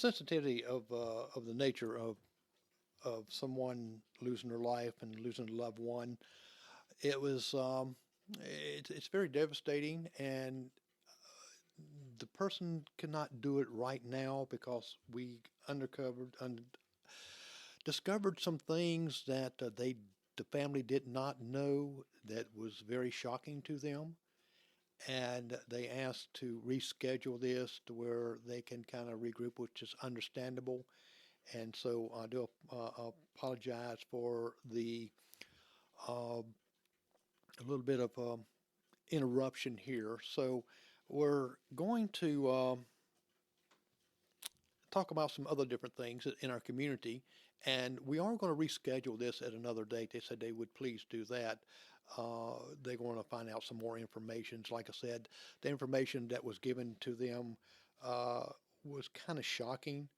sensitivity of the nature of someone losing their life and losing a loved one. It was it's very devastating, and the person cannot do it right now because we discovered some things that the family did not know that was very shocking to them, and they asked to reschedule this to where they can kind of regroup, which is understandable. And so I do apologize for the a little bit of interruption here. So we're going to talk about some other different things in our community, and we are going to reschedule this at another date. They said they would please do that. They're going to find out some more information. Like I said, the information that was given to them was kind of shocking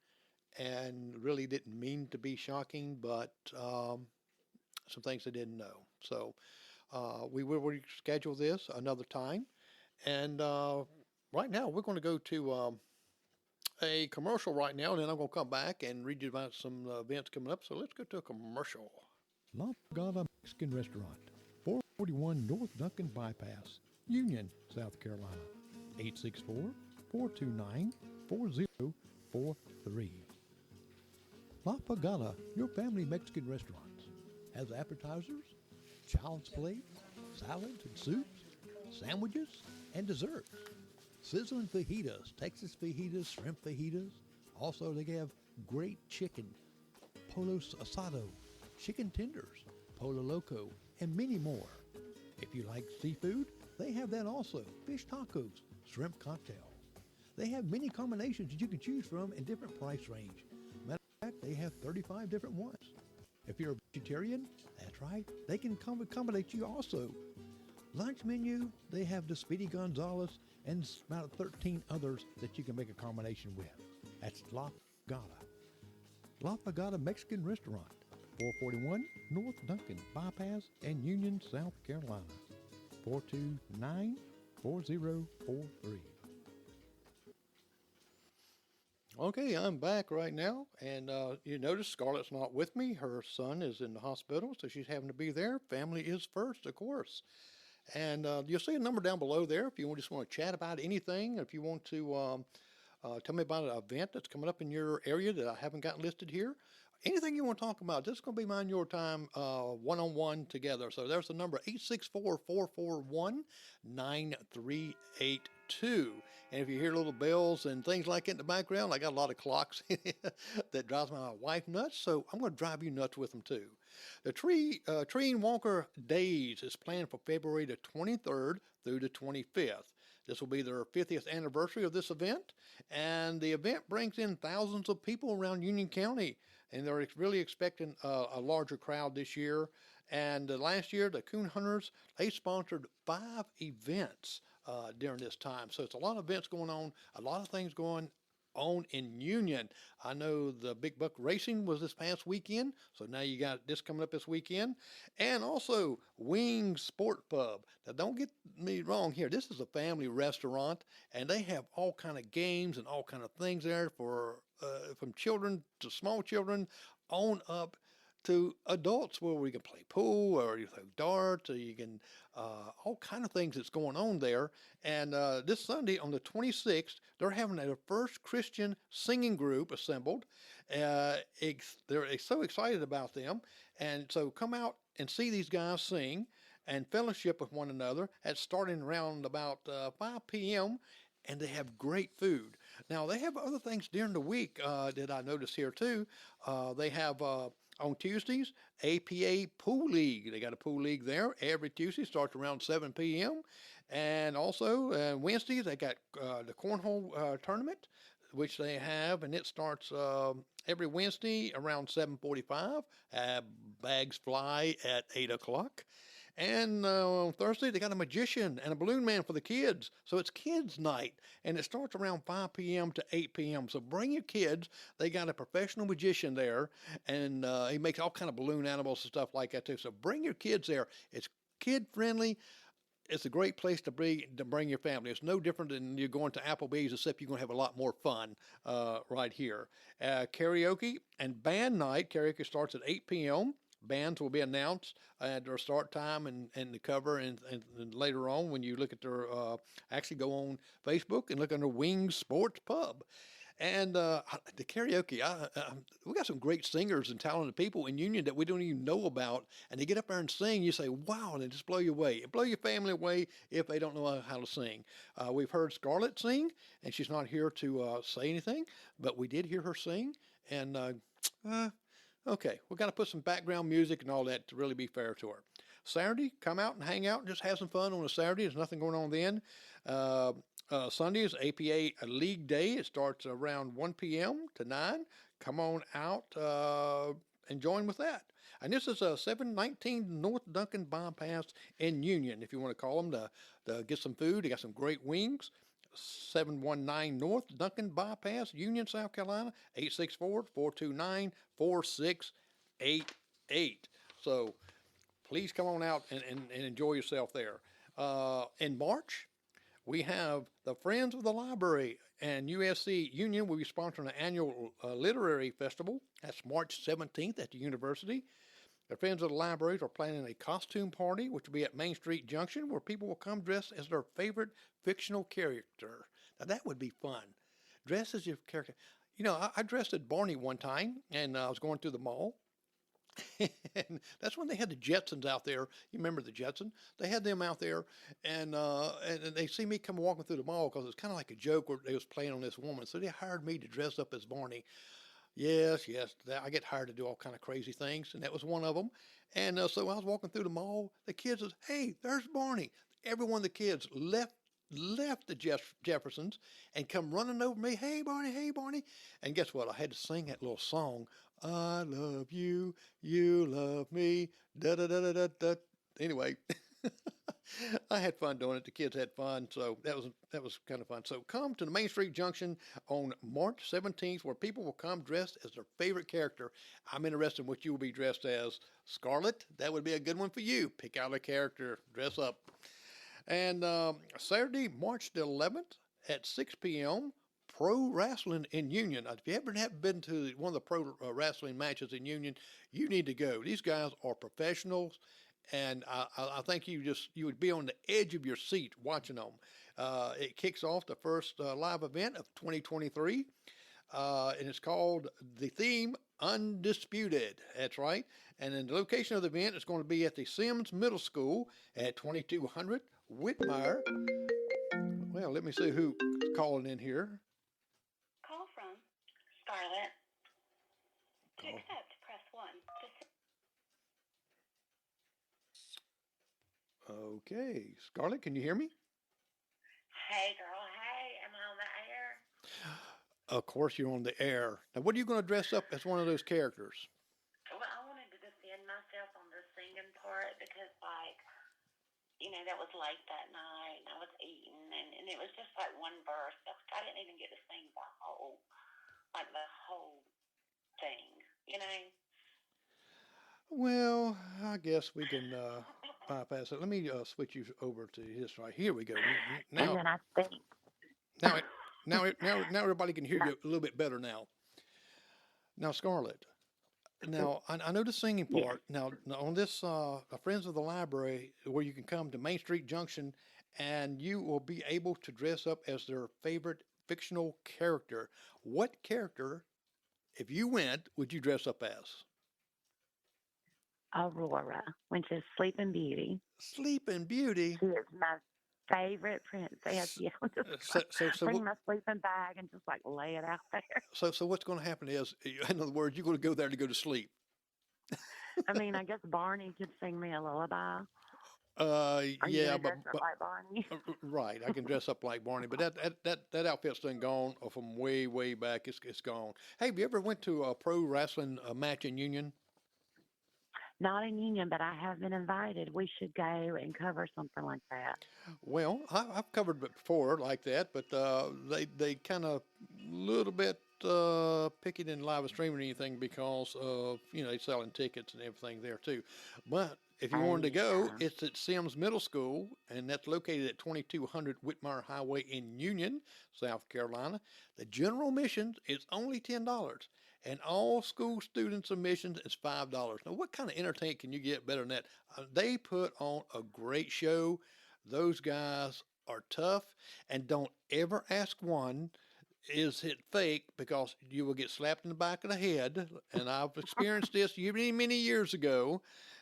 and really didn't mean to be shocking, but some things they didn't know. So we will reschedule this another time. And right now we're going to go to a commercial right now, and then I'm going to come back and read you about some events coming up. So let's go to a commercial. La Pagada Mexican Restaurant, 441 North Duncan Bypass, Union, South Carolina, 864-429-4043. La Pagada, your family Mexican restaurant, has appetizers, child's plate, salads and soups, sandwiches, and desserts. Sizzling fajitas, Texas fajitas, shrimp fajitas. Also, they have great chicken, polo asado, chicken tenders, polo loco, and many more. If you like seafood, they have that also. Fish tacos, shrimp cocktails. They have many combinations that you can choose from in different price range. Matter of fact, they have 35 different ones. If you're a vegetarian, that's right, they can accommodate you also. Lunch menu, they have the Speedy Gonzales and about 13 others that you can make a combination with. That's La Pagada. La Pagada Mexican Restaurant, 441 North Duncan Bypass and Union, South Carolina, 429-4043. Okay, I'm back right now, and you notice Scarlett's not with me. Her son is in the hospital, so she's having to be there. Family is first, of course. And you'll see a number down below there if you just want to chat about anything, if you want to tell me about an event that's coming up in your area that I haven't got listed here. Anything you want to talk about, this is going to be mine your time, one-on-one together. So there's the number, 864-441-9382. And if you hear little bells and things like it in the background, I got a lot of clocks that drives my wife nuts, so I'm going to drive you nuts with them too. The Tree and Walker Days is planned for February the 23rd through the 25th. This will be their 50th anniversary of this event, and the event brings in thousands of people around Union County, and they're really expecting a larger crowd this year. And last year, the Coon Hunters, they sponsored 5 events during this time. So it's a lot of events going on, a lot of things going on in Union. I know the Big Buck Racing was this past weekend, so now you got this coming up this weekend. And also Wings Sport Pub. Now don't get me wrong here, this is a family restaurant, and they have all kind of games and all kind of things there for from children to small children on up to adults, where we can play pool, or you throw darts, or you can all kind of things that's going on there. And this Sunday on the 26th, they're having their first Christian singing group assembled. They're so excited about them, and so come out and see these guys sing and fellowship with one another. At starting around about 5 p.m. And they have great food. Now, they have other things during the week that I noticed here, too. They have, on Tuesdays, APA Pool League. They got a pool league there every Tuesday, starts around 7 p.m. And also, Wednesdays, they got the Cornhole Tournament, which they have, and it starts every Wednesday around 7:45. Bags fly at 8 o'clock. And on Thursday, they got a magician and a balloon man for the kids. So it's kids' night, and it starts around 5 p.m. to 8 p.m. So bring your kids. They got a professional magician there, and he makes all kind of balloon animals and stuff like that, too. So bring your kids there. It's kid-friendly. it's a great place to bring your family. It's no different than you're going to Applebee's, except you're going to have a lot more fun right here. Karaoke and band night. Karaoke starts at 8 p.m. Bands will be announced at their start time and the cover, and later on when you look at their actually go on Facebook and look under Wings Sports Pub. And the karaoke, we got some great singers and talented people in Union that we don't even know about. And they get up there and sing. You say, wow, and they just blow you away. It blow your family away if they don't know how to sing. We've heard Scarlett sing, and she's not here to say anything, but we did hear her sing. And okay, we got to put some background music and all that to really be fair to her. Saturday, come out and hang out and just have some fun on a Saturday. There's nothing going on then. Sunday is APA League Day. It starts around 1 p.m. to 9. Come on out and join with that. And this is 719 North Duncan Bypass in Union, if you want to call them, to get some food. They got some great wings. 719 North Duncan Bypass, Union, South Carolina, 864-429-4688. So please come on out and enjoy yourself there. In March, we have the Friends of the Library and USC Union will be sponsoring an annual literary festival. That's March 17th at the university. The Friends of the Libraries are planning a costume party, which will be at Main Street Junction, where people will come dressed as their favorite fictional character. Now, that would be fun. Dress as your character. You know, I dressed as Barney one time, and I was going through the mall. And that's when they had the Jetsons out there. You remember the Jetsons? They had them out there, and they see me come walking through the mall because it's kind of like a joke where they was playing on this woman. So they hired me to dress up as Barney. Yes, I get hired to do all kind of crazy things, and that was one of them. And so I was walking through the mall. The kids says, "Hey, there's Barney." Every one of the kids left the Jeffersons and come running over me. Hey, Barney, hey, Barney. And guess what? I had to sing that little song. I love you, you love me, da da da da da da. Anyway, I had fun doing it. The kids had fun, so that was kind of fun. So come to the Main Street Junction on March 17th, where people will come dressed as their favorite character. I'm interested in what you will be dressed as. Scarlett, that would be a good one for you. Pick out a character, dress up. And Saturday, March the 11th at 6 p.m., Pro Wrestling in Union. Now, if you ever have been to one of the pro wrestling matches in Union, you need to go. These guys are professionals, and I think you would be on the edge of your seat watching them. It kicks off the first live event of 2023, and it's called The Theme Undisputed. That's right. And then the location of the event is going to be at the Sims Middle School at 2200 Whitmire. Well, let me see who's calling in here. Call from Scarlett. To accept, press 1. Okay. Scarlett, can you hear me? Hey, girl. Hey, am I on the air? Of course you're on the air. Now, what are you going to dress up as one of those characters? Well, I wanted to defend myself on the singing part because, like, you know, that was late that night and I was eating and it was just like one verse. I didn't even get to sing the whole thing, you know? Well, I guess we can bypass it. Let me switch you over to his right. Here we go. Now, And then I think. now everybody can hear you a little bit better now. Now, Scarlett. Now, I know the singing part. Yeah. Now on this Friends of the Library, where you can come to Main Street Junction, and you will be able to dress up as their favorite fictional character. What character, if you went, would you dress up as? Aurora, which is Sleeping Beauty. Sleeping Beauty. She is my favorite princess. Yeah, just bring my sleeping bag and just like lay it out there. So what's going to happen is, in other words, you're going to go there to go to sleep. I mean, I guess Barney could sing me a lullaby. Yeah, but like Barney. Right, I can dress up like Barney, but that outfit's done gone from way back. It's gone. Hey, have you ever went to a pro wrestling match in Union? Not in Union, but I have been invited. We should go and cover something like that. Well, I've covered it before like that, but they kind of little bit pick it in live stream or anything because of they're selling tickets and everything there too. But if you Oh wanted to go, yeah. it's at Sims Middle School, and that's located at 2200 Whitmire Highway in Union, South Carolina. The general admissions is only $10, and all school students' admissions is $5. Now, what kind of entertainment can you get better than that? They put on a great show. Those guys are tough, and don't ever ask one, is it fake, because you will get slapped in the back of the head. And I've experienced this many years ago.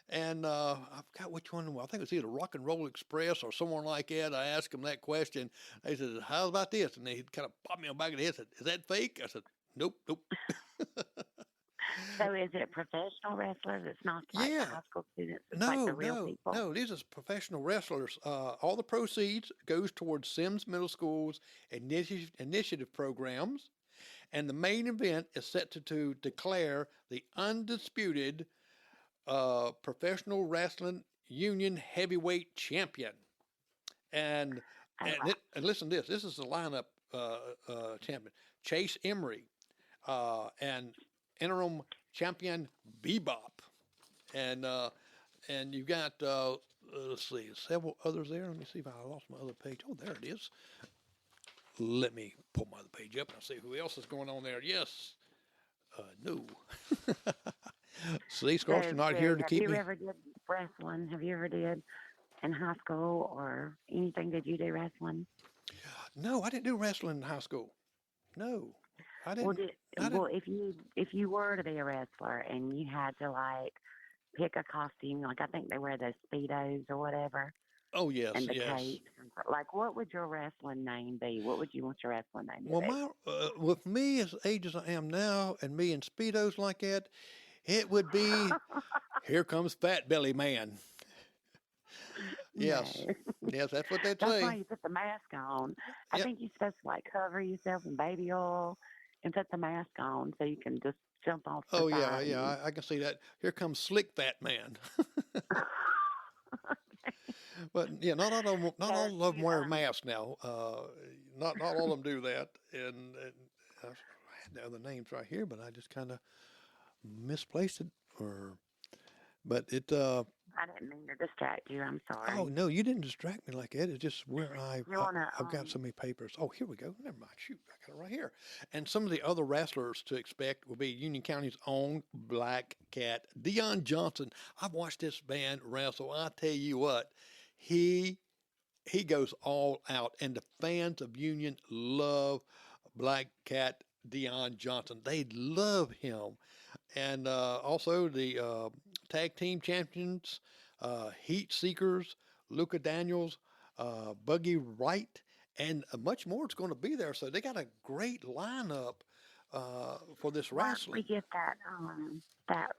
And I forgot which one. I think it was either Rock and Roll Express or someone like that. I asked them that question. They said, "How about this?" And they kind of popped me on the back of the head. Said, "Is that fake?" I said, "Nope, nope." So is it professional wrestlers? It's not like the Yeah. high school students. It's like the No, real no, people. no. These are professional wrestlers. All the proceeds goes towards Sims Middle School's initiative programs, and the main event is set to declare the undisputed professional wrestling union heavyweight champion. And Oh wow. and listen to this. This is the lineup champion: Chase Emery, and interim champion Bebop, and you've got let's see, several others there. Let me see if I lost my other page. Oh, there it is. Let me pull my other page up and I'll see who else is going on there. Yes. No. See, So, Scarlett's not so here to have keep you me. ever did wrestling? Have you ever did in high school or anything? Did you do wrestling? No, I didn't do wrestling in high school. No, I Well, didn't. I well, didn't. if you were to be a wrestler and you had to like pick a costume, like I think they wear those speedos or whatever, Oh, yes, and the yes. capes, and like what would your wrestling name be? What would you want your wrestling name to Well, be? with me as age as I am now, and me in speedos like that, it would be "Here Comes Fat Belly Man." No, Yes, yes, that's what they'd that's why say. you put the mask on. I Yep. think you're supposed to like cover yourself in baby oil and put the mask on so you can just jump off the Oh yeah, side yeah. and. I can see that. Here comes Slick Fat Man. But yeah, not So all of them you wear masks now. Not all of them do that. And I had the other names right here, but I just kind of misplaced it. Or but it. I didn't mean to distract you. I'm Oh sorry. no, you didn't distract me like that. It's just where You wanna I've got so many papers. Oh, here we go. Never mind. Shoot, I got it right here. And some of the other wrestlers to expect will be Union County's own Black Cat, Dion Johnson. I've watched this man wrestle. I tell you what, he he goes all out, and the fans of Union love Black Cat Dion Johnson. They love him, and also the tag team champions, Heat Seekers, Luca Daniels, Buggy Wright, and much more is going to be there. So they got a great lineup for this why don't we wrestling. get that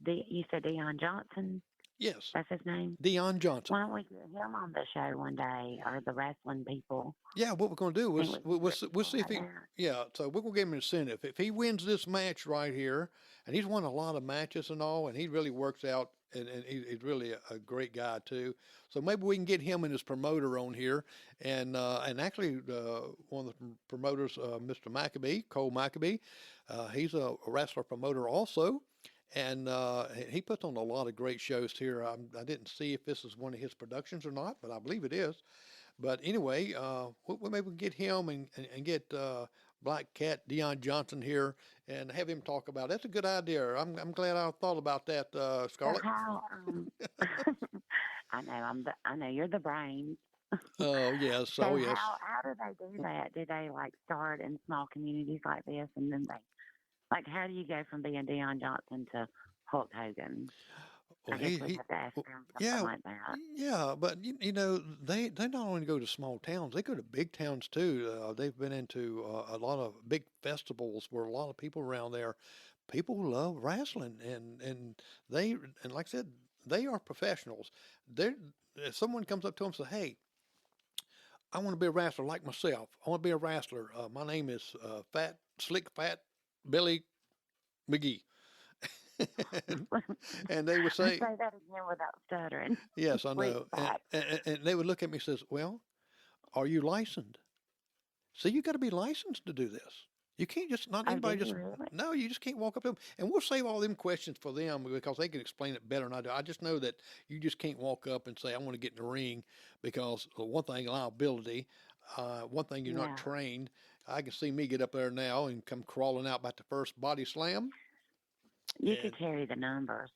you said Deion Johnson? Yes, That's his name. Dion Johnson. Why don't we get him on the show one day, or the wrestling people? Yeah, what we're going to do I think is we can get we'll people see if like he. that. Yeah, so we're going to give him an incentive. If he wins this match right here, and he's won a lot of matches and all, and he really works out, and he's really a great guy too. So maybe we can get him and his promoter on here, and actually one of the promoters, Mr. Maccabee, Cole Maccabee, he's a wrestler promoter also. And he puts on a lot of great shows here. I didn't see if this is one of his productions or not, but I believe it is. But anyway, maybe we can get him and get Black Cat Dion Johnson here and have him talk about it. That's a good idea. I'm glad I thought about that, So Scarlett. how? I know you're the brains. Oh yes, So oh yes. how do they do that? Do they like start in small communities like this, and then they like how do you go from being Deion Johnson to Hulk Hogan? I Well, guess we'd have to ask well, them something yeah, like that. yeah, but they not only go to small towns, they go to big towns too. They've been into a lot of big festivals where a lot of people around there, people love wrestling, and they and like I said, they are professionals. They're if someone comes up to them and says, "Hey, I want to be a wrestler like myself. I want to be a wrestler. My name is Fat Billy McGee," and, and they would Say say, that again without stuttering. "Yes, I Slick know," back. and they would look at me and says, "Well, are you licensed? See, you got to be licensed to do this." You can't just, not Oh, do anybody you just, really? no, you just can't walk up to them. And we'll save all them questions for them because they can explain it better than I do. I just know that you just can't walk up and say, I want to get in the ring because one thing, liability. One thing, you're not Yeah. trained. I can see me get up there now and come crawling out about the first body slam. You could And, carry the numbers,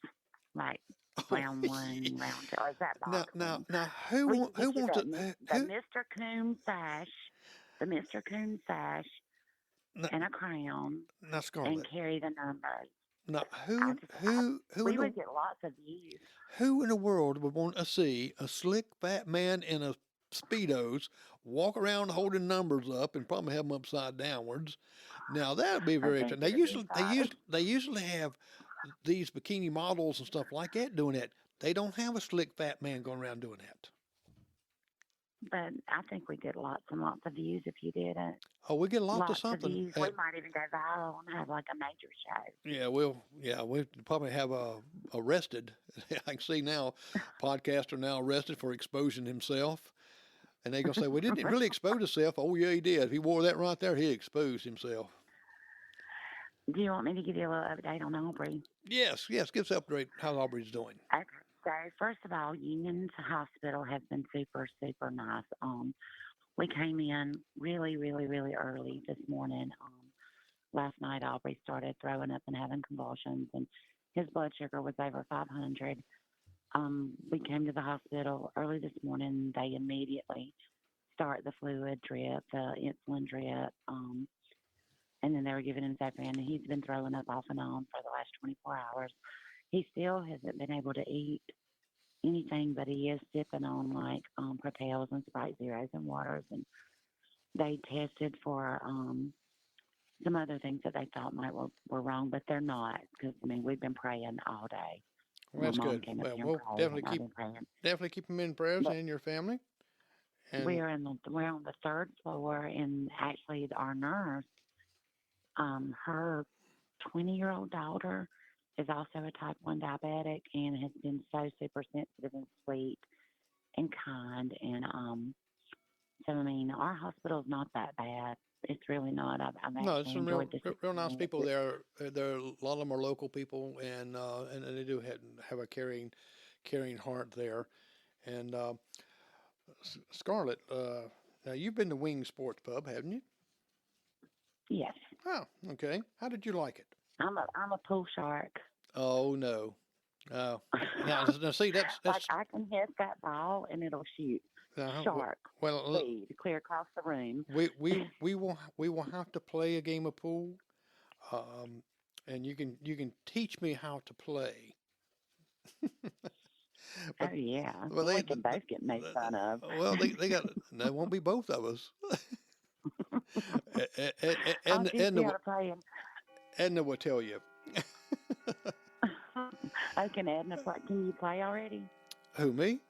like oh, round one, round two, or is that now, boxing? We who, could who get you wants to, the Mr. Coon sash, the Mr. Coon sash, now, and a crown, now, and Scarlett, carry the numbers. now, I just, I, who in we the would get lots of views. Who in the world would want to see a slick fat man in a speedos walk around holding numbers up and probably have them upside downwards? Now that'd be I very think interesting. it'd be fun. They usually have these bikini models and stuff like that doing that. They don't have a slick fat man going around doing that. But I think we get lots and lots of views if you did it. Oh, we get lots of Lots of something. views. We might even go viral and have like a major show. We'll probably have arrested. I can see now, podcaster now arrested for exposing himself. And they're gonna say, "Well, didn't he really expose himself?" Oh yeah, he did. He wore that right there. He exposed himself. Do you want me to give you a little update on Aubrey? Yes, yes. Give us an update how Aubrey's doing. Okay. So first of all, Union's Hospital has been super, super nice. We came in really, really, really early this morning. Last night, Aubrey started throwing up and having convulsions, and his blood sugar was over 500. We came to the hospital early this morning. They immediately start the fluid drip, the insulin drip, and then they were giving him Zephyrin. And he's been throwing up off and on for the last 24 hours. He still hasn't been able to eat anything, but he is sipping on like Propels and Sprite Zeros and waters. And they tested for some other things that they thought were wrong, but they're not. Because I mean, we've been praying all day. Well, My that's mom good. came up Well, here and we'll prayed, and I've been praying. definitely keep him in prayers But and your family. And we're on the third floor, and actually, our nurse, her 20-year-old daughter is also a type 1 diabetic and has been so super sensitive and sweet and kind. And so, I mean, our hospital's not that bad. It's really not. I've no, there's actually some enjoyed this real nice experience. people there. There a lot of them are local people, and they do have a caring heart there. And Scarlett, now you've been to Wing Sports Pub, haven't you? Yes, Oh, okay. How did you like it? I'm a pool shark. Oh no. Oh, now see Like that's I can hit that ball and it'll shoot. w- Shark well. speed clear across the room. We will have to play a game of pool, um, and you can teach me how to play. Oh But yeah, well we can both get made fun of. they got no, it won't be both of us. I'll And teach you how to play. Edna will tell you. Oh, can Edna play? Can you play already? Who, me?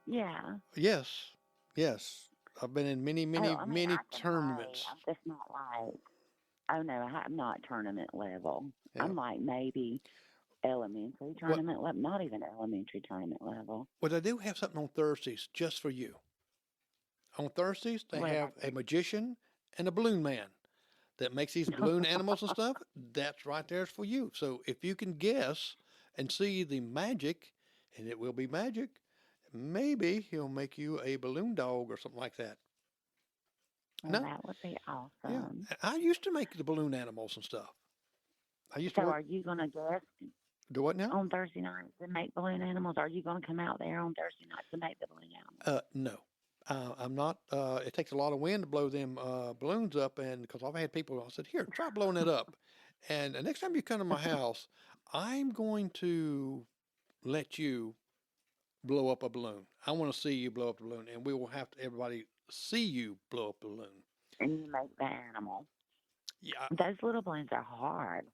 Yeah. Yes, yes. I've been in many Oh, many I mean, many I can play. tournaments. I'm just not like. Oh no, I'm not tournament level. Yeah. I'm like maybe elementary What tournament level, not even elementary tournament level. what I do have something on Thursdays just for you. On Thursdays they What have about a magician and a balloon man that makes these balloon animals and stuff. That's right there for you. So if you can guess and see the magic, and it will be magic, maybe he'll make you a balloon dog or something like that. Well, No, that would be yeah. awesome. I used to make the balloon animals and stuff. I used to So, work. are you gonna guess Do what now? on Thursday nights and make balloon animals? Are you gonna come out there on Thursday nights and make the balloon animals? No. I'm not. It takes a lot of wind to blow them balloons up, and because I've had people, I said, "Here, try blowing it up." And the next time you come to my house, I'm going to let you blow up a balloon. I want to see you blow up a balloon, and we will have to everybody see you blow up a balloon. And you make the animal. Yeah. Those little balloons are hard.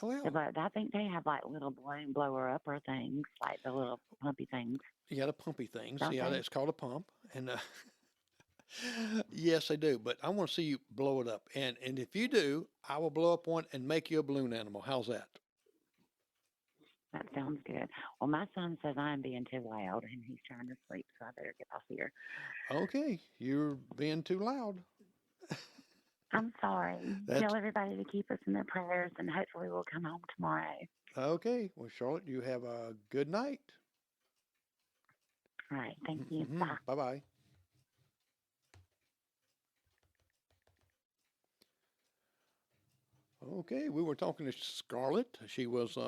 Well, But I think they have like little balloon blower upper things, like the little pumpy things, yeah, the pumpy things. don't Yeah, they? that's called a pump, and yes, they do. But I want to see you blow it up, and if you do, I will blow up one and make you a balloon animal. How's that? That sounds good. Well, my son says I'm being too loud and he's trying to sleep, so I better get off here. Okay, you're being too loud. I'm sorry. That's Tell everybody to keep us in their prayers, and hopefully we'll come home tomorrow. okay. Well, Charlotte, you have a good night. All right. Thank you. Mm-hmm. Bye. Bye bye. Okay, we were talking to Scarlett. She was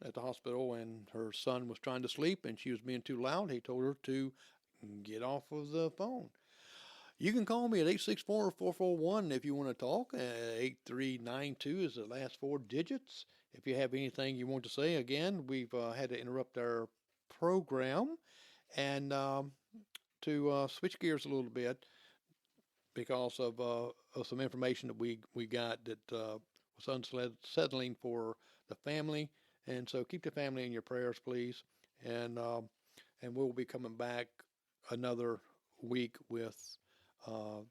at the hospital and her son was trying to sleep and she was being too loud. He told her to get off of the phone. You can call me at 864-441 if you want to talk. 8392 is the last four digits. If you have anything you want to say, again, we've had to interrupt our program and to switch gears a little bit because of some information that we got that was unsettling for the family. And so keep the family in your prayers, please. And we'll be coming back another week uh,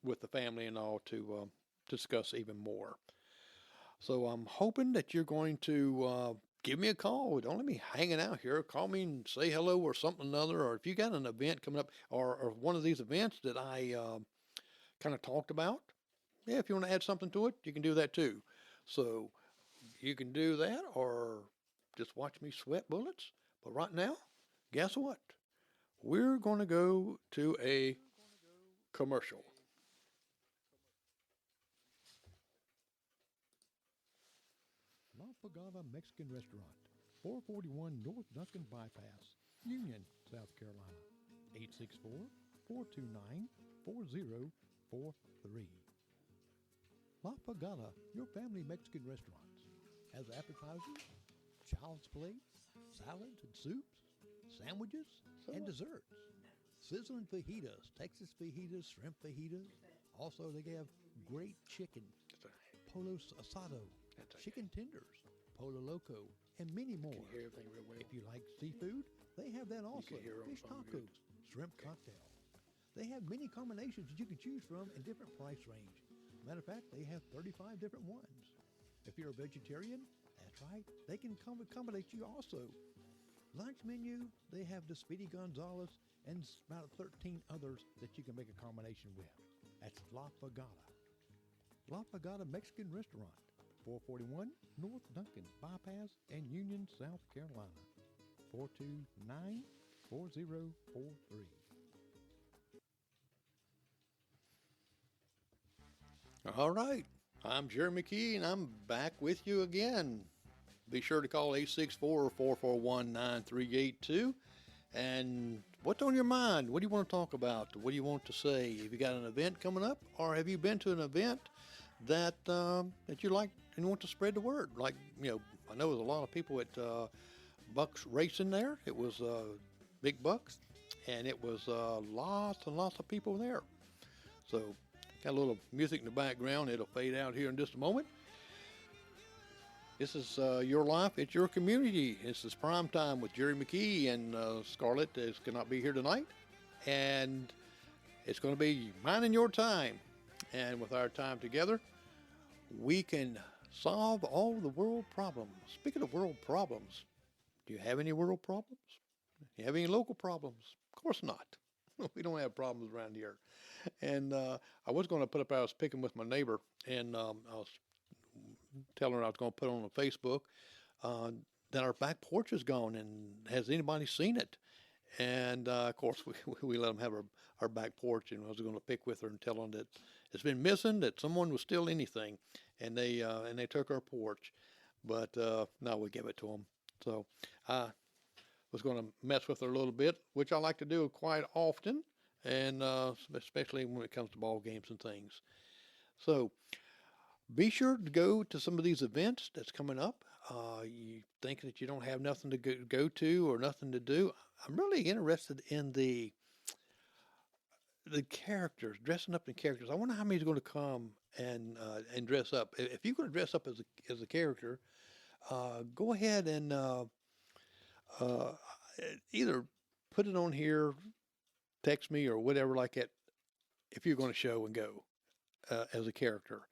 with the family and all to discuss even more. So I'm hoping that you're going to give me a call. Don't let me hanging out here. Call me and say hello or something or other. Or if you got an event coming up or one of these events that I kind of talked about, yeah, if you want to add something to it, you can do that too. So you can do that or just watch me sweat bullets. But right now, guess what? We're going to go to a commercial. La Pagada Mexican Restaurant, 441 North Duncan Bypass, Union, South Carolina. 864-429-4043. La Pagada, your family Mexican restaurants, has appetizers, child's play, salads and soups, sandwiches, and desserts. Sizzling fajitas, Texas fajitas, shrimp fajitas. Also, they have great chicken, polo asado, chicken tenders, polo loco, and many more. Hear everything real well. If you like seafood, they have that also. can hear 'em Fish sound tacos, shrimp cocktail. They have many combinations that you can choose from in different price range. Matter of fact, they have 35 different ones. If you're a vegetarian, that's right, they can accommodate you also. Lunch menu, they have the Speedy Gonzales and about 13 others that you can make a combination with. That's La Pagada. La Pagada Mexican Restaurant, 441 North Duncan Bypass and Union, South Carolina. 429-4043. All right. I'm Jeremy Key, and I'm back with you again. Be sure to call 864-441-9382. And what's on your mind? What do you want to talk about? What do you want to say? Have you got an event coming up, or have you been to an event that that you like and want to spread the word? Like, I know there's a lot of people at Bucks Racing there. It was Big Bucks, and it was lots and lots of people there. So, got a little music in the background. It'll fade out here in just a moment. This is your life. It's your community. This is Prime Time with Jerry McKee, and Scarlett cannot be here tonight. And it's going to be mine and your time. And with our time together, we can solve all the world problems. Speaking of world problems, do you have any world problems? Do you have any local problems? Of course not. We don't have problems around here. And I was going to put up, I was picking with my neighbor, and I was telling her I was going to put on Facebook that our back porch is gone, and has anybody seen it? And of course, we let them have our back porch, and I was going to pick with her and tell them that it's been missing, that someone was steal anything, and they took our porch, but no, we gave it to them. So I was going to mess with her a little bit, which I like to do quite often, and especially when it comes to ball games and things. So be sure to go to some of these events that's coming up. You think that you don't have nothing to go to or nothing to do. I'm really interested in the characters, dressing up in characters. I wonder how many's going to come and dress up. If you're going to dress up as a character, go ahead and either put it on here, text me or whatever like that, if you're going to show and go as a character.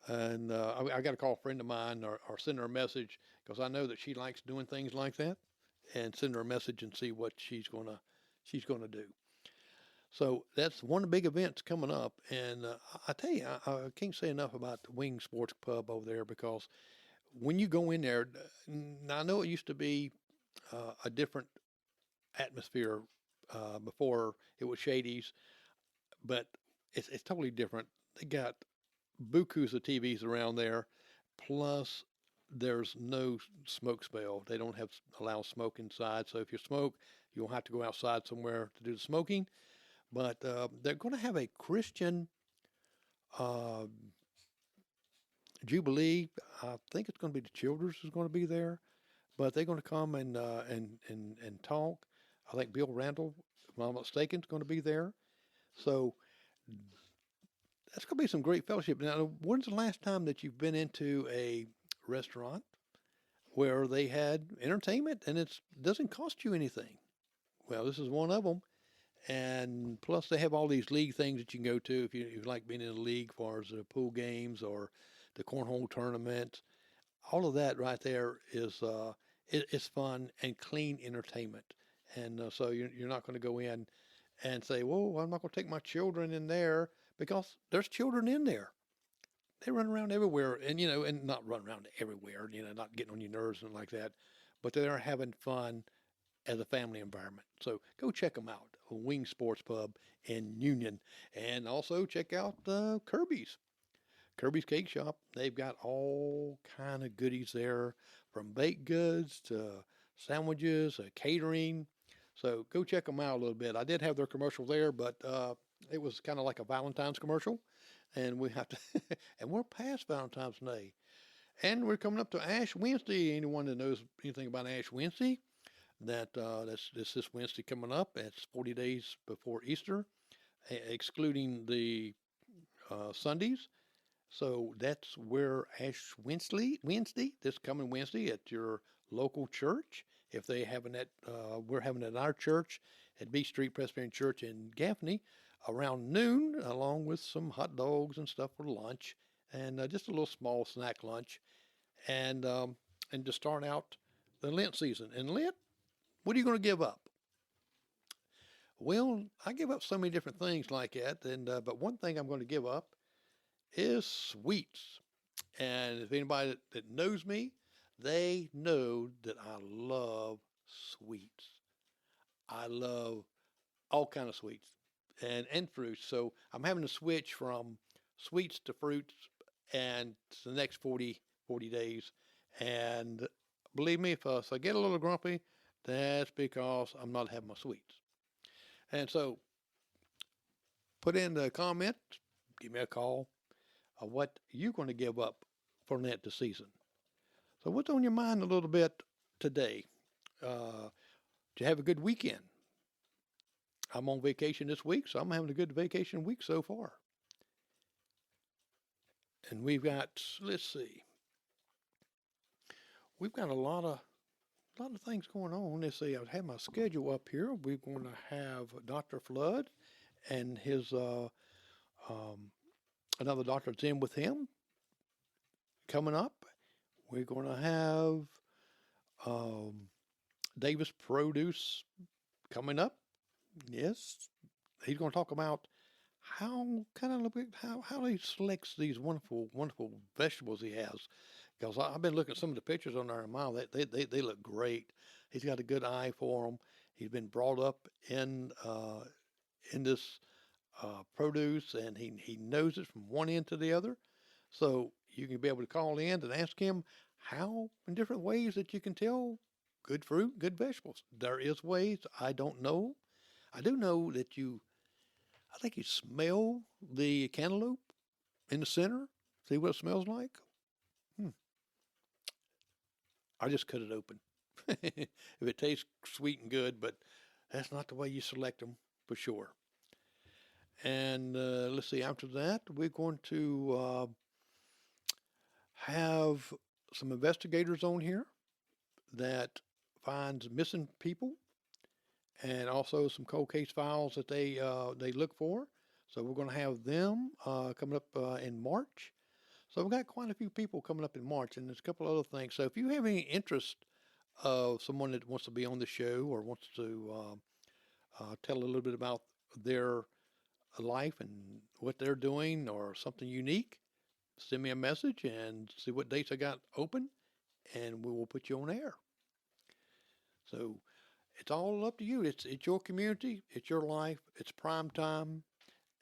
And I got to call a friend of mine or send her a message, because I know that she likes doing things like that, and send her a message and see what she's gonna do. So that's one of the big events coming up. And I tell you, I can't say enough about the Wing Sports Pub over there because when you go in there, now I know it used to be a different atmosphere before it was Shady's, but it's totally different. They got bukus of TVs around there, plus there's no smoke smell. They don't have allow smoke inside. So if you smoke, you'll have to go outside somewhere to do the smoking. But they're going to have a Christian uh, Jubilee. I think it's going to be the Childers is going to be there, but they're going to come and talk. I think Bill Randall, if I'm not mistaken, is going to be there. So that's going to be some great fellowship. Now, when's the last time that you've been into a restaurant where they had entertainment and it doesn't cost you anything? Well, this is one of them. And plus, they have all these league things that you can go to if you like being in a league, as far as the pool games or the cornhole tournament. All of that right there is it's fun and clean entertainment. And so you're not going to go in and say, "Whoa, I'm not going to take my children in there," because there's children in there. They run around everywhere, and and not run around everywhere, not getting on your nerves and like that, but they're having fun as a family environment. So go check them out, Wing Sports Pub in Union, and also check out Kirby's Cake Shop. They've got all kind of goodies there, from baked goods to sandwiches, catering. So go check them out a little bit. I did have their commercial there, but it was kind of like a Valentine's commercial, and we have to, and we're past Valentine's Day, and we're coming up to Ash Wednesday. Anyone that knows anything about Ash Wednesday, that's this Wednesday coming up. It's 40 days before Easter, excluding the Sundays. So that's where Ash Wednesday, this coming Wednesday at your local church. If they having that, we're having it at our church at B Street Presbyterian Church in Gaffney around noon, along with some hot dogs and stuff for lunch, and just a little small snack lunch, and to start out the Lent season. And Lent, what are you going to give up? Well, I give up so many different things like that, and but one thing I'm going to give up is sweets. And if anybody that knows me, they know that I love sweets. I love all kind of sweets and fruits. So I'm having to switch from sweets to fruits and the next 40 days. And believe me, if I get a little grumpy, that's because I'm not having my sweets. And so put in the comments, give me a call of what you're going to give up for Lent this season. So what's on your mind a little bit today? Did you have a good weekend? I'm on vacation this week, so I'm having a good vacation week so far. And we've got, let's see, we've got a lot of things going on. Let's see, I have my schedule up here. We're going to have Dr. Flood and his another doctor that's in with him coming up. We're going to have Davis Produce coming up. Yes, he's going to talk about how he selects these wonderful vegetables he has. Because I've been looking at some of the pictures on there, and wow, they look great. He's got a good eye for them. He's been brought up in this produce, and he knows it from one end to the other. So you can be able to call in and ask him how, in different ways, that you can tell good fruit, good vegetables. There is ways. I don't know. I do know that I think you smell the cantaloupe in the center, see what it smells like. I just cut it open. If it tastes sweet and good, but that's not the way you select them for sure. And let's see, after that, we're going to have some investigators on here that finds missing people, and also some cold case files that they look for. So we're going to have them coming up in March. So we've got quite a few people coming up in March, and there's a couple other things. So if you have any interest of someone that wants to be on the show or wants to tell a little bit about their life and what they're doing or something unique, send me a message and see what dates I got open, and we will put you on air. So it's all up to you. It's your community, it's your life, it's prime time,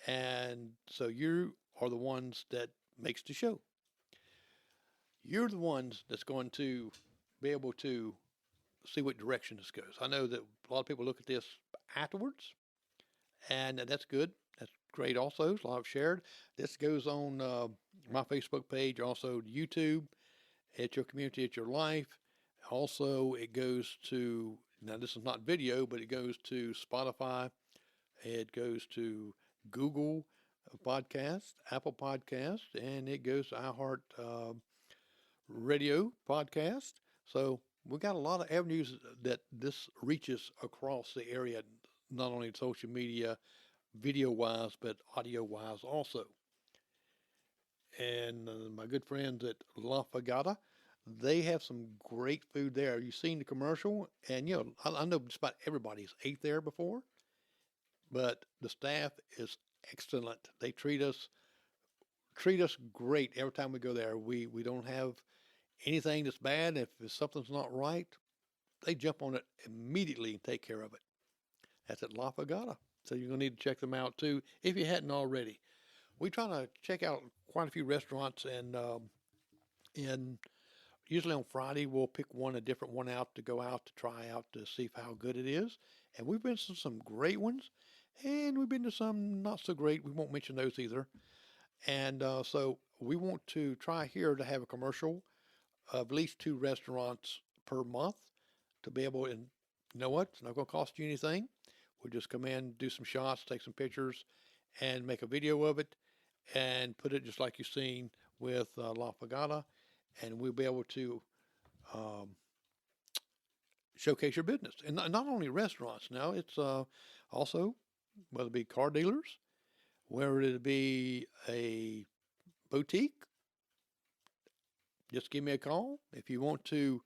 and so you are the ones that makes the show. You're the ones that's going to be able to see what direction this goes. I know that a lot of people look at this afterwards, and that's good. That's great. Also, a lot of shared. This goes on my Facebook page, also YouTube. It's your community, it's your life. Also, it goes to, now this is not video, but it goes to Spotify. It goes to Google Podcast, Apple Podcast, and it goes to iHeart Radio Podcast. So we got a lot of avenues that this reaches across the area, not only social media, video wise, but audio wise also. And my good friends at La Fagata, they have some great food there. You've seen the commercial, and I know just about everybody's ate there before, but the staff is excellent. They treat us great every time we go there. We don't have anything that's bad. If something's not right, they jump on it immediately and take care of it. That's at La Fagata. So you're going to need to check them out too if you hadn't already. We try to check out quite a few restaurants, and usually on Friday we'll pick a different one out to go out to try out to see how good it is. And we've been to some great ones, and we've been to some not so great. We won't mention those either. And so we want to try here to have a commercial of at least two restaurants per month to be able, and you know what? It's not going to cost you anything. We'll just come in, do some shots, take some pictures, and make a video of it and put it just like you've seen with La Fagata. And we'll be able to um, showcase your business. And not only restaurants now, it's also, whether it be car dealers, whether it be a boutique, just give me a call. If you want to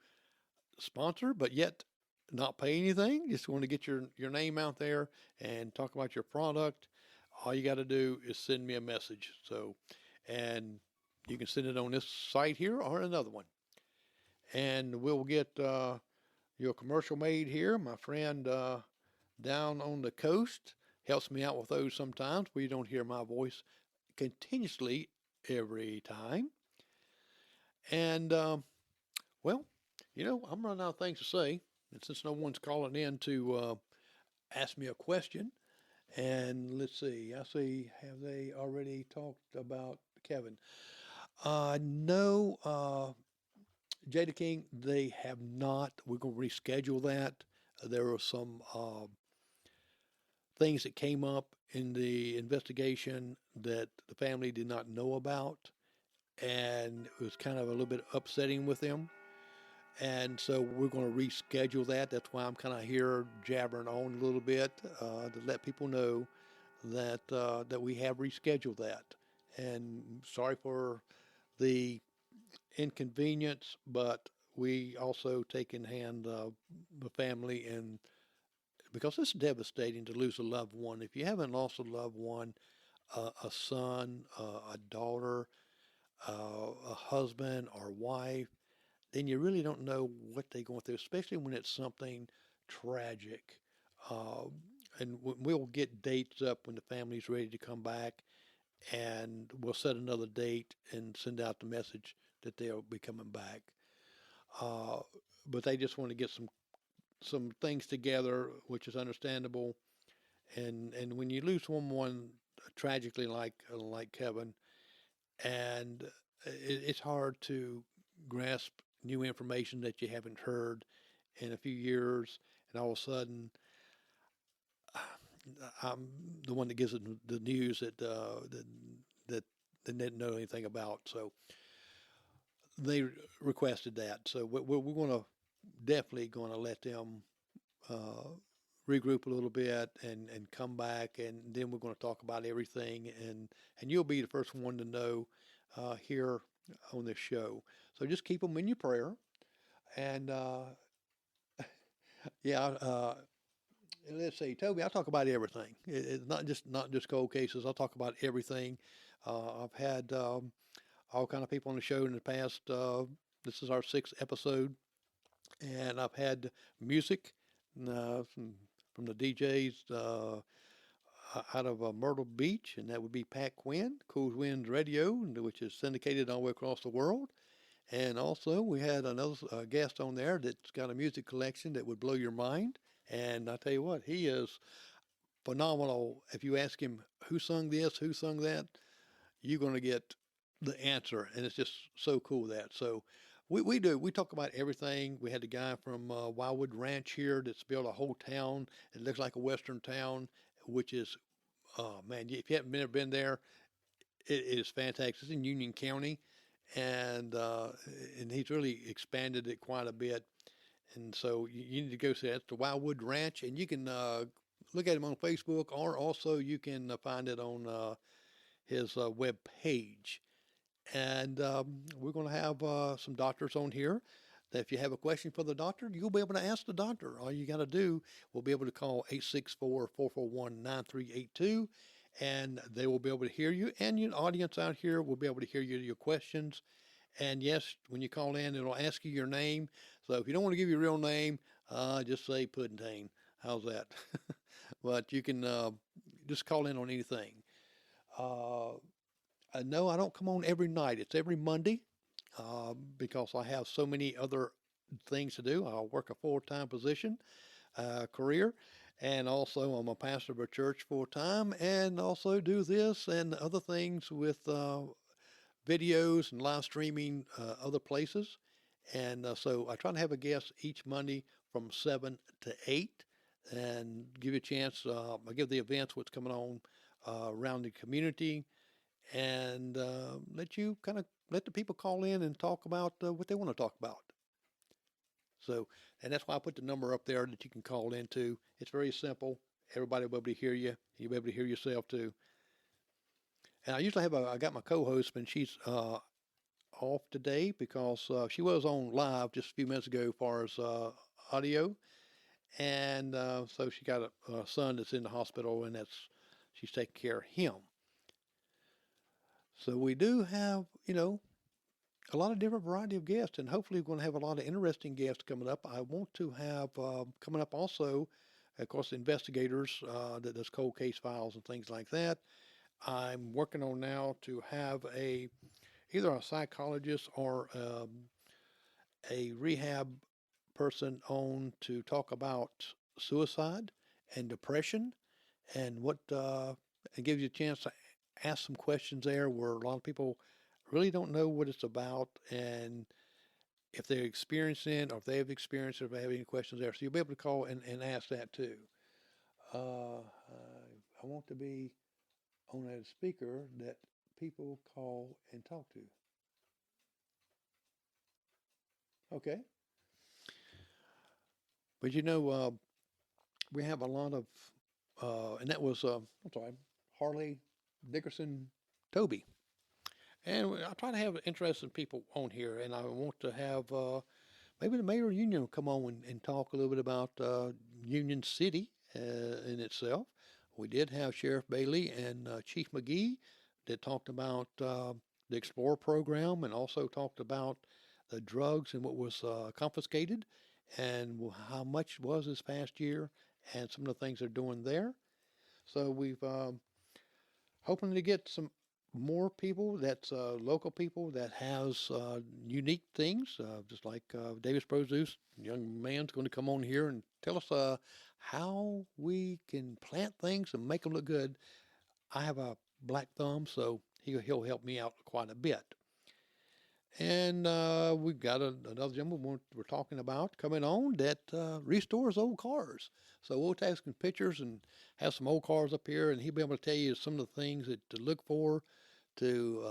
sponsor, but yet not pay anything, just want to get your name out there and talk about your product, all you got to do is send me a message. So, and you can send it on this site here or another one. And we'll get your commercial made here. My friend down on the coast helps me out with those sometimes where you don't hear my voice continuously every time. And, well, I'm running out of things to say. And since no one's calling in to ask me a question, and let's see, have they already talked about Kevin? No, Jada King, they have not. We're going to reschedule that. There were some things that came up in the investigation that the family did not know about, and it was kind of a little bit upsetting with them. And so we're going to reschedule that. That's why I'm kind of here jabbering on a little bit to let people know that we have rescheduled that. And sorry for the inconvenience, but we also take in hand the family, and because it's devastating to lose a loved one. If you haven't lost a loved one, a son, a daughter, a husband or wife, then you really don't know what they're going through, especially when it's something tragic. Uh, and we'll get dates up when the family's ready to come back, and we'll set another date and send out the message that they'll be coming back. Uh, but they just want to get some things together, which is understandable. And when you lose someone tragically like Kevin, and it's hard to grasp new information that you haven't heard in a few years, and all of a sudden, I'm the one that gives it the news that they didn't know anything about. So they requested that. So we're going to definitely going to let them uh, regroup a little bit and come back, and then we're going to talk about everything, and you'll be the first one to know here on this show. So just keep them in your prayer, and yeah, Let's see, Toby. I talk about everything. It's not just cold cases. I talk about everything. I've had all kind of people on the show in the past. This is our sixth episode, and I've had music from the DJs out of Myrtle Beach, and that would be Pat Quinn, Cool Winds Radio, which is syndicated all the way across the world. And also, we had another guest on there that's got a music collection that would blow your mind. And I tell you what, he is phenomenal. If you ask him who sung this, who sung that, you're going to get the answer. And it's just so cool that. So we talk about everything. We had the guy from Wildwood Ranch here that's built a whole town. It looks like a western town, which is, man, if you haven't been there, it is fantastic. It's in Union County, and he's really expanded it quite a bit. And so you need to go see that. It's the Wildwood Ranch, and you can look at him on Facebook, or also you can find it on his web page. And we're going to have some doctors on here. That if you have a question for the doctor, you'll be able to ask the doctor. All you got to do, we'll be able to call 864-441-9382, and they will be able to hear you. And your audience out here will be able to hear your questions. And yes, when you call in, it'll ask you your name. So if you don't want to give your real name, just say Puddingtane. How's that? But you can just call in on anything. No, I don't come on every night. It's every Monday because I have so many other things to do. I work a full-time position, career, and also I'm a pastor of a church full-time, and also do this and other things with videos and live streaming other places. And so I try to have a guest each Monday from 7 to 8 and give you a chance. I give the events, what's coming on around the community, and let the people call in and talk about what they want to talk about. So, and that's why I put the number up there that you can call into. It's very simple. Everybody will be able to hear you. You'll be able to hear yourself too. And I usually I got my co-host, but she's off today because she was on live just a few minutes ago as far as audio. And so she got a son that's in the hospital, and she's taking care of him. So we do have, a lot of different variety of guests, and hopefully we're going to have a lot of interesting guests coming up. I want to have coming up also, of course, investigators that does cold case files and things like that. I'm working on now to have either a psychologist or a rehab person on to talk about suicide and depression, and it gives you a chance to ask some questions there where a lot of people really don't know what it's about, and if they're experiencing or if they have experienced it, or if they have any questions there. So you'll be able to call and ask that too. I want to be on a speaker that people call and talk to. Okay. But we have a lot of, and that was, I'm sorry, Harley Dickerson Toby. And I try to have interesting people on here, and I want to have maybe the mayor of Union will come on and talk a little bit about Union City in itself. We did have Sheriff Bailey and Chief McGee that talked about the Explorer program, and also talked about the drugs and what was confiscated and how much was this past year, and some of the things they're doing there. So we've hoping to get some more people that's local people that has unique things, just like Davis Produce, young man's going to come on here and tell us how we can plant things and make them look good. I have a black thumb, so he'll help me out quite a bit. And we've got another gentleman we're talking about coming on that restores old cars. So we'll take some pictures and have some old cars up here, and he'll be able to tell you some of the things to look for to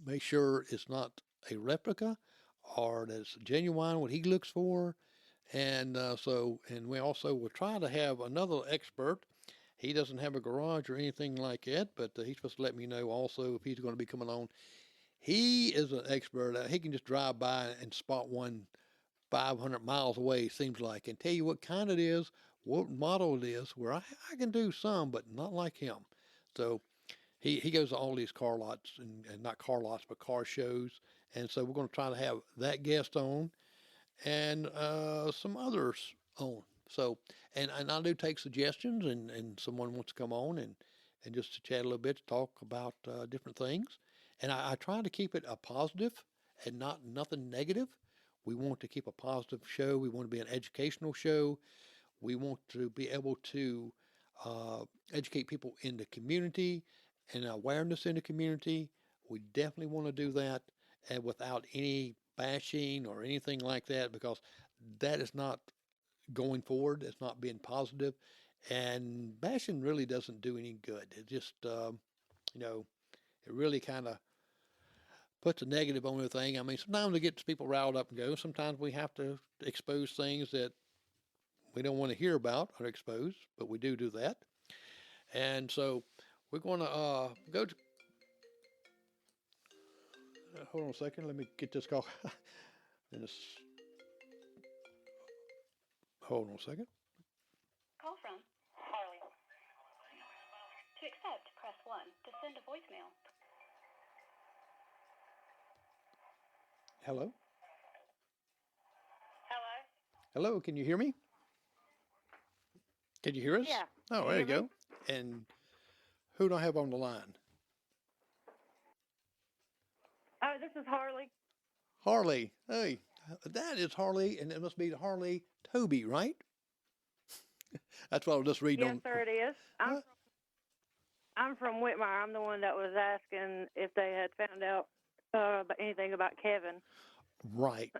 make sure it's not a replica or that it's genuine, what he looks for. And and we also will try to have another expert. He doesn't have a garage or anything like that, but he's supposed to let me know also if he's going to be coming on. He is an expert. He can just drive by and spot one 500 miles away, seems like, and tell you what kind it is, what model it is where I can do some, but not like him. So he goes to all these car lots and not car lots, but car shows. And so we're going to try to have that guest on and some others on. So, and I do take suggestions, and someone wants to come on and just to chat a little bit, to talk about different things. And I try to keep it a positive and not nothing negative. We want to keep a positive show. We want to be an educational show. We want to be able to educate people in the community and awareness in the community. We definitely want to do that and without any bashing or anything like that because that is not going forward. It's not being positive, and bashing really doesn't do any good. It just, you know, it really kind of puts a negative on everything. I mean, sometimes it gets people riled up and go. Sometimes we have to expose things that we don't want to hear about or expose, but we do that. And so we're going to go to. Hold on a second. Let me get this call. And it's, hold on a second. Call from Harley. To accept, press 1. To send a voicemail. Hello? Hello? Hello, can you hear me? Can you hear us? Yeah. Oh, Can there you you hear go. And who do I have on the line? Oh, this is Harley. Harley. Hey, that is Harley, and it must be Harley Toby, right? That's what I was just reading Yes, on. sir, it is. Huh? I'm from Whitmire. I'm the one that was asking if they had found out anything about Kevin. Right,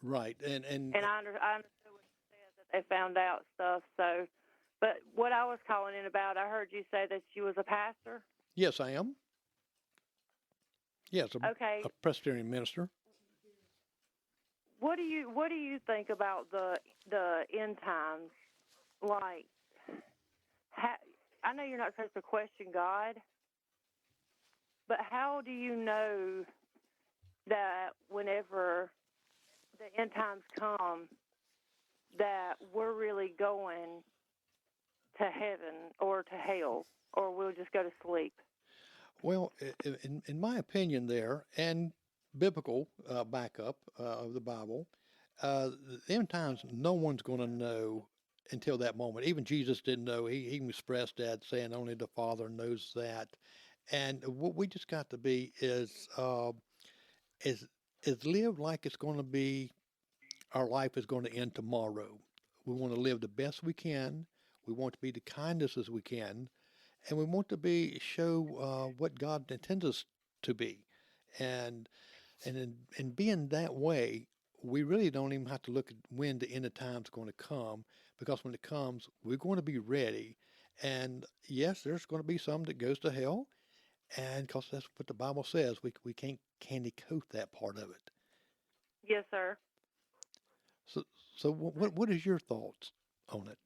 right. And I understood what you said, that they found out stuff. So, but what I was calling in about, I heard you say that you was a pastor. yes, I am. Yes, Okay. a Presbyterian minister. What do you think about the end times? Like, I know you're not supposed to question God, but how do you know that whenever the end times come, that we're really going to heaven or to hell, or we'll just go to sleep? Well, in my opinion, there and biblical backup of the Bible, the end times, no one's going to know until that moment. Even Jesus didn't know. He expressed that, saying only the Father knows that. And what we just got to be is live like it's going to be. Our life is going to end tomorrow. We want to live the best we can. We want to be the kindest as we can, and we want to show what God intends us to be, and in being that way, we really don't even have to look at when the end of time is going to come, because when it comes, we're going to be ready. And yes, there's going to be some that goes to hell, and because that's what the Bible says, we can't candy coat that part of it. Yes, sir. So what is your thoughts on it?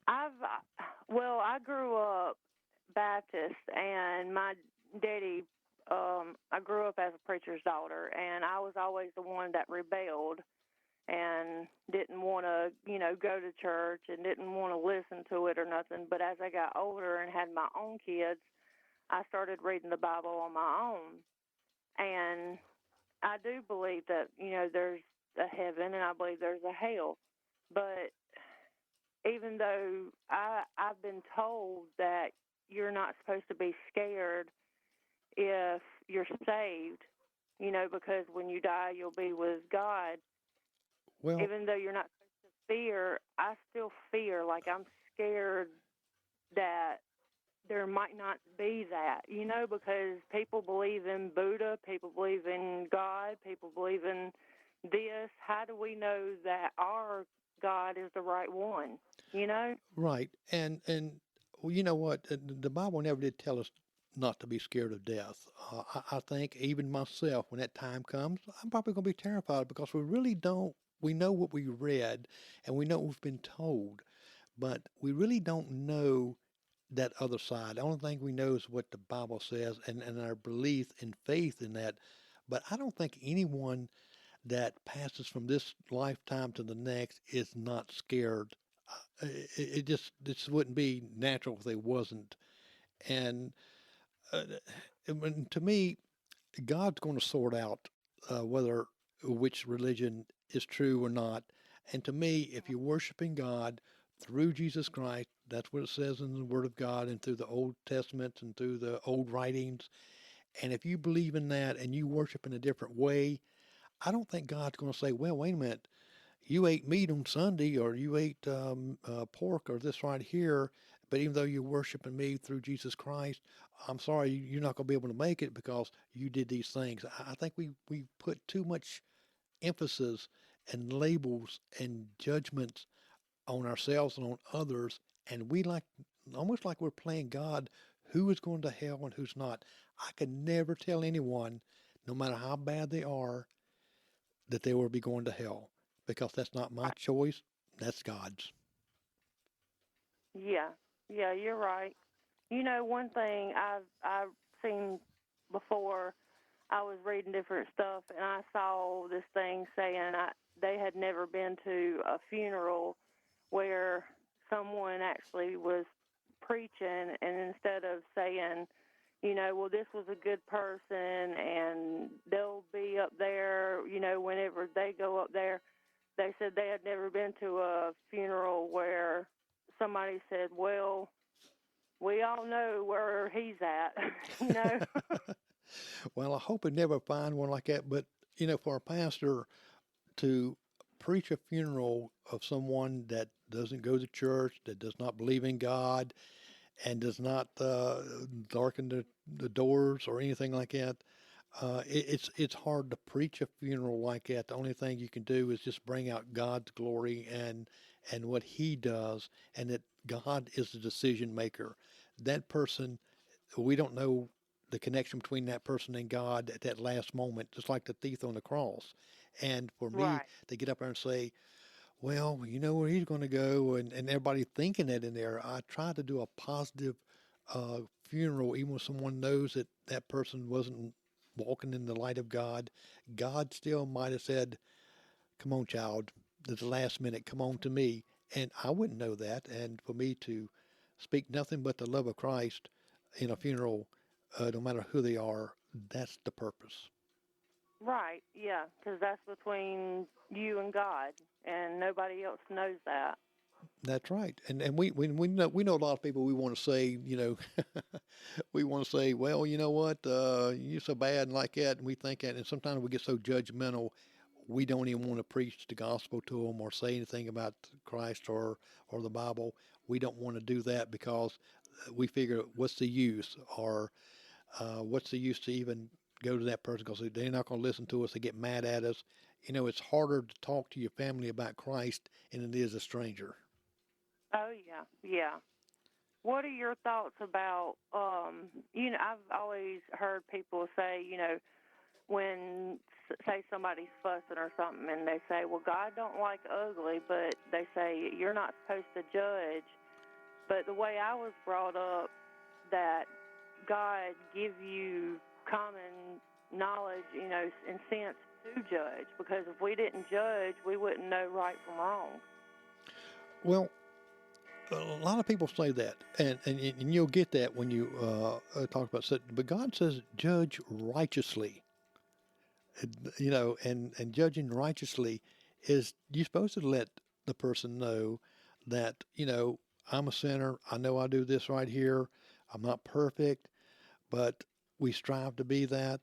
I grew up Baptist, and my daddy, I grew up as a preacher's daughter, and I was always the one that rebelled and didn't want to, go to church and didn't want to listen to it or nothing. But as I got older and had my own kids, I started reading the Bible on my own. And I do believe that, there's a heaven, and I believe there's a hell. But even though I've been told that you're not supposed to be scared if you're saved, because when you die, you'll be with God. Well, Even though you're not supposed to fear, I still fear. Like, I'm scared that there might not be that, because people believe in Buddha, people believe in God, people believe in this. How do we know that our God is the right one, right. And well, you know what? The Bible never did tell us not to be scared of death. I think even myself, when that time comes, I'm probably going to be terrified because we really don't. We know what we read and we know what we've been told, but we really don't know that other side. The only thing we know is what the Bible says and our belief and faith in that. But I don't think anyone that passes from this lifetime to the next is not scared. It just this wouldn't be natural if they wasn't. And uh, to me, God's going to sort out whether which religion is true or not. And to me, if you're worshiping God through Jesus Christ, that's what it says in the Word of God and through the Old Testament and through the old writings. And if you believe in that and you worship in a different way, I don't think God's going to say, well, wait a minute, you ate meat on Sunday or you ate pork or this right here, but even though you're worshiping me through Jesus Christ, I'm sorry, you're not going to be able to make it because you did these things. I think we put too much emphasis and labels and judgments on ourselves and on others, and we like almost like we're playing God who is going to hell and who's not. I could never tell anyone, no matter how bad they are, that they will be going to hell because that's not my choice. That's God's. Yeah, yeah, you're right. One thing I've seen before, I was reading different stuff, and I saw this thing saying they had never been to a funeral where someone actually was preaching, and instead of saying, well, this was a good person, and they'll be up there, whenever they go up there, they said they had never been to a funeral where somebody said, well, we all know where he's at, you know. Well, I hope I never find one like that. But, for a pastor to preach a funeral of someone that doesn't go to church, that does not believe in God, and does not darken the doors or anything like that, it's hard to preach a funeral like that. The only thing you can do is just bring out God's glory and what He does, and that God is the decision maker. That person, we don't know the connection between that person and God at that last moment, just like the thief on the cross. And for me Right. to get up there and say, well, you know where he's going to go, and everybody thinking that in there, I try to do a positive funeral, even when someone knows that that person wasn't walking in the light of God. God still might have said, come on, child, at the last minute, come on to me. And I wouldn't know that. And for me to speak nothing but the love of Christ in a funeral, no matter who they are, that's the purpose. Right, yeah, because that's between you and God, and nobody else knows that. That's right. And we know a lot of people we want to say, we want to say, well, you know what, you're so bad and like that, and we think that, and sometimes we get so judgmental, we don't even want to preach the gospel to them or say anything about Christ or the Bible. We don't want to do that because we figure, what's the use, or what's the use to even go to that person because they're not going to listen to us. They get mad at us. It's harder to talk to your family about Christ than it is a stranger. Oh, yeah, yeah. What are your thoughts about, I've always heard people say, when, say, somebody's fussing or something, and they say, well, God don't like ugly, but they say you're not supposed to judge. But the way I was brought up, that God give you common knowledge, and sense to judge, because if we didn't judge, we wouldn't know right from wrong. Well, a lot of people say that, and you'll get that when you talk about sin. But God says, judge righteously. And judging righteously is you're supposed to let the person know that, I'm a sinner. I know I do this right here. I'm not perfect, but we strive to be that.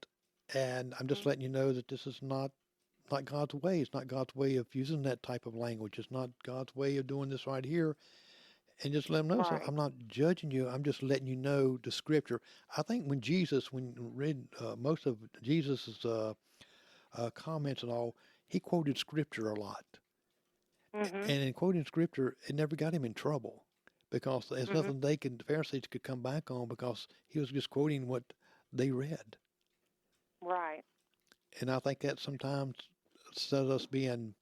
And I'm just letting you know that this is not God's way. It's not God's way of using that type of language. It's not God's way of doing this right here. And just let them know. So Right. I'm not judging you. I'm just letting you know the scripture. I think when you read most of Jesus's comments and all, he quoted scripture a lot. Mhm. And in quoting scripture, it never got him in trouble because there's Mhm. nothing the Pharisees could come back on because he was just quoting what they read. Right. And I think that sometimes instead of us being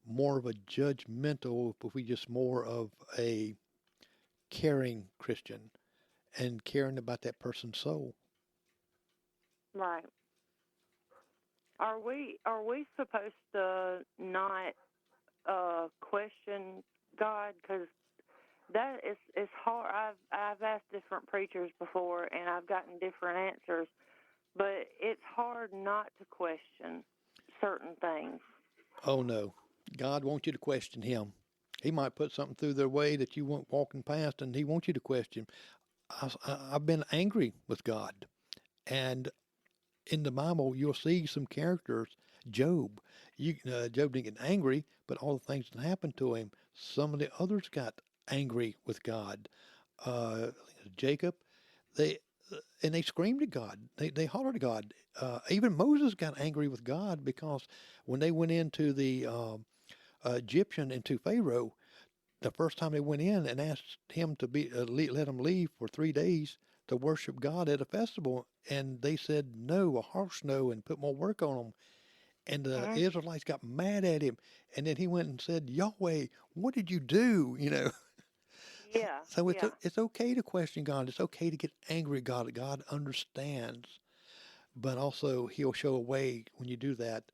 more of a judgmental, if we just more of a caring Christian and caring about that person's soul. Right. Are we supposed to not question God? Because that is hard. I've asked different preachers before, and I've gotten different answers, but it's hard not to question certain things. Oh, no. God wants you to question him. He might put something through their way that you weren't walking past, and he wants you to question. I've been angry with God. And in the Bible, you'll see some characters. Job. Job didn't get angry, but all the things that happened to him, some of the others got angry with God. Uh, Jacob, they and they screamed at God. They hollered at God. Even Moses got angry with God because when they went into the Egyptian, into Pharaoh, the first time they went in and asked him to let them leave for 3 days to worship God at a festival, and they said no, a harsh no, and put more work on them. And the Israelites got mad at him, and then he went and said, Yahweh, what did you do? Yeah. So Yeah. it's okay to question God. It's okay to get angry at God. God understands, but also He'll show a way when you do that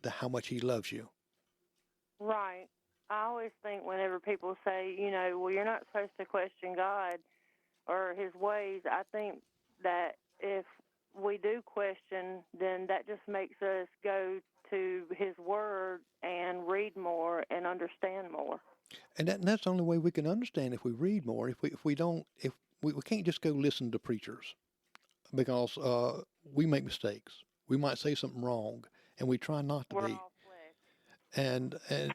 to how much He loves you. Right. I always think whenever people say, well, you're not supposed to question God or his ways, I think that if we do question, then that just makes us go to his word and read more and understand more. And that's the only way we can understand, if we read more. If we can't just go listen to preachers, because we make mistakes. We might say something wrong, and we try not to We're be. all flesh.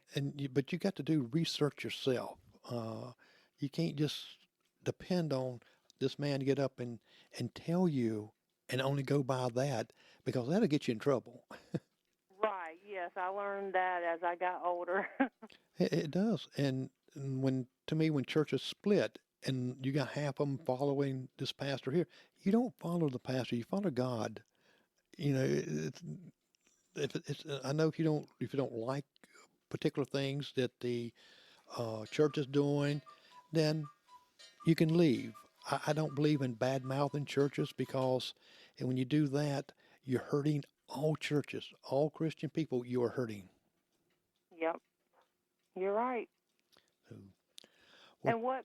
But you got to do research yourself. You can't just depend on this man to get up and tell you, and only go by that, because that'll get you in trouble. Right. Yes, I learned that as I got older. It does. And when churches split and you got half of them following this pastor here, you don't follow the pastor, you follow God. I know if you don't like particular things that the church is doing, then you can leave. I don't believe in bad mouthing churches, because and when you do that, you're hurting all churches, all Christian people. You are hurting. Yep. You're right. So, And where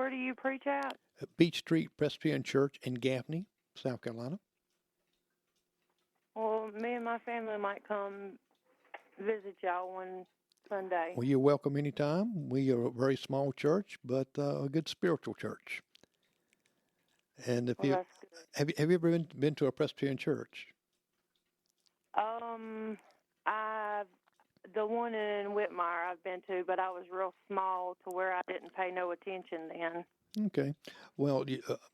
do you preach at? Beach Street Presbyterian Church in Gaffney, South Carolina. Well, me and my family might come visit y'all one Sunday. Well, you're welcome anytime. We are a very small church, but a good spiritual church. And if Well, you that's good. have you ever been to a Presbyterian church? I've the one in Whitmire I've been to, but I was real small to where I didn't pay no attention then. Okay. Well,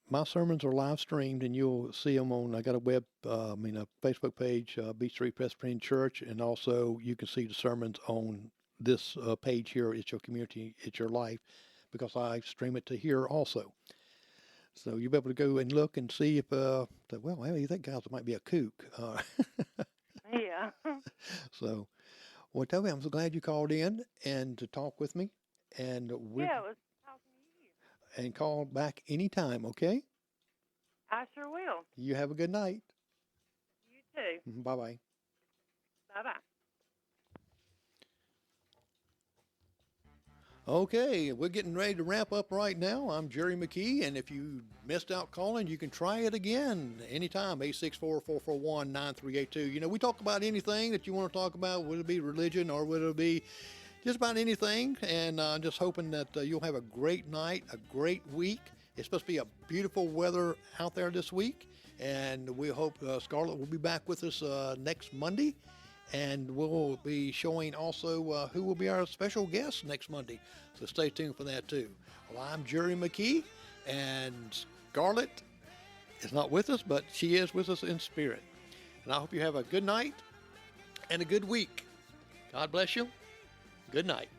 my sermons are live streamed, and you'll see them on. I got a Facebook page, Beach Street Presbyterian Church, and also you can see the sermons on this page here. It's your community, it's your life, because I stream it to here also. So you'll be able to go and look and see if, hey, that guy might be a kook. Yeah. So, well, Toby, I'm so glad you called in and to talk with me, and Yeah, it was talking to you. and call back anytime, okay? I sure will. You have a good night. You too. Bye-bye. Bye-bye. Okay, we're getting ready to wrap up right now. I'm Jerry McKee, and if you missed out calling, you can try it again anytime, 864-441-9382. We talk about anything that you want to talk about, would it be religion or would it be just about anything, and I'm just hoping that you'll have a great night, a great week. It's supposed to be a beautiful weather out there this week, and we hope Scarlett will be back with us next Monday. And we'll be showing also who will be our special guest next Monday. So stay tuned for that too. Well, I'm Jerry McKee, and Scarlett is not with us, but she is with us in spirit. And I hope you have a good night and a good week. God bless you. Good night.